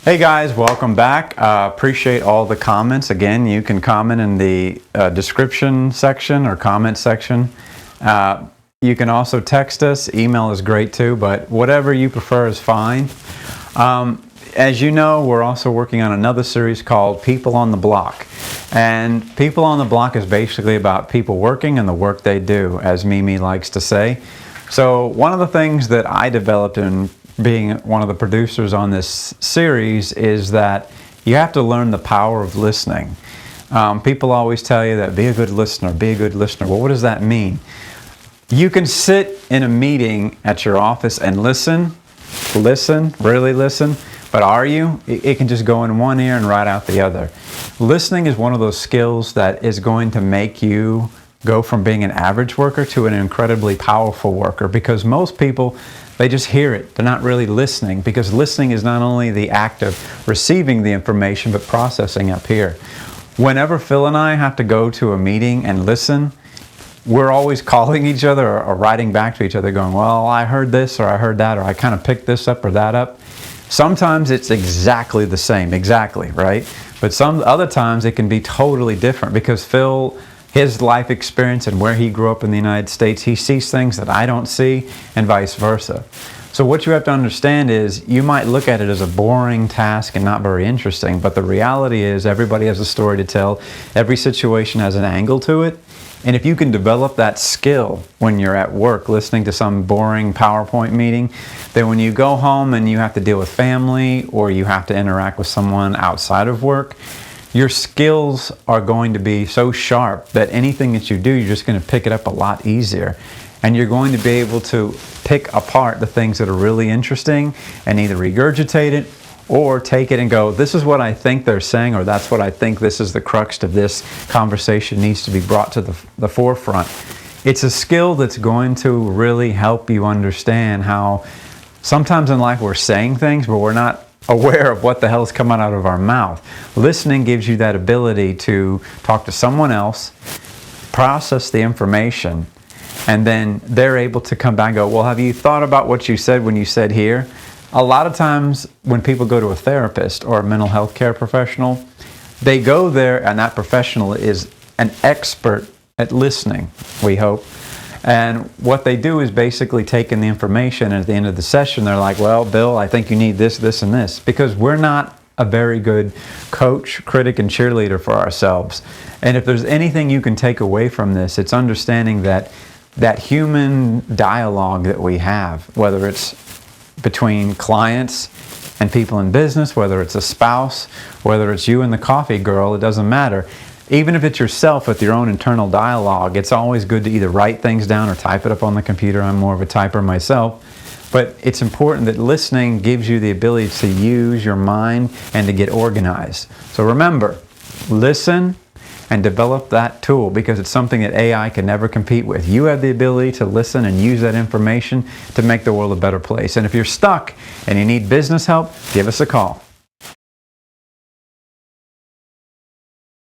Hey guys, welcome back. Appreciate all the comments. Again, you can comment in the description section or comment section. You can also text us. Email is great too, but whatever you prefer is fine. As you know, we're also working on another series called People on the Block. And People on the Block is basically about people working and the work they do, as Mimi likes to say. So one of the things that I developed in being one of the producers on this series is that you have to learn the power of listening. People always tell you that be a good listener, be a good listener. Well, what does that mean? You can sit in a meeting at your office and listen, really listen, but are you? It can just go in one ear and right out the other. Listening is one of those skills that is going to make you go from being an average worker to an incredibly powerful worker, because most people, they just hear it. They're not really listening, because listening is not only the act of receiving the information, but processing up here. Whenever Phil and I have to go to a meeting and listen, we're always calling each other or writing back to each other going, well, I heard this or I heard that, or I kind of picked this up or that up. Sometimes it's exactly the same, right? But some other times it can be totally different, because Phil, his life experience and where he grew up in the United States, he sees things that I don't see, and vice versa. So what you have to understand is you might look at it as a boring task and not very interesting, but the reality is everybody has a story to tell. Every situation has an angle to it. And if you can develop that skill when you're at work listening to some boring PowerPoint meeting, then when you go home and you have to deal with family or you have to interact with someone outside of work, your skills are going to be so sharp that anything that you do, you're just going to pick it up a lot easier. And you're going to be able to pick apart the things that are really interesting and either regurgitate it or take it and go, this is what I think they're saying, or that's what I think this is the crux of this conversation needs to be brought to the forefront. It's a skill that's going to really help you understand how sometimes in life we're saying things, but we're not aware of what the hell is coming out of our mouth. Listening gives you that ability to talk to someone else, process the information, and then they're able to come back and go, well, have you thought about what you said when you said here? A lot of times when people go to a therapist or a mental health care professional, they go there and that professional is an expert at listening, we hope. And what they do is basically take in the information, and at the end of the session they're like, well, Bill, I think you need this, this, and this, because we're not a very good coach, critic, and cheerleader for ourselves. And if there's anything you can take away from this, it's understanding that human dialogue that we have, whether it's between clients and people in business, whether it's a spouse, whether it's you and the coffee girl, it doesn't matter. Even if it's yourself with your own internal dialogue, it's always good to either write things down or type it up on the computer. I'm more of a typer myself. But it's important that listening gives you the ability to use your mind and to get organized. So remember, listen and develop that tool, because it's something that AI can never compete with. You have the ability to listen and use that information to make the world a better place. And if you're stuck and you need business help, give us a call.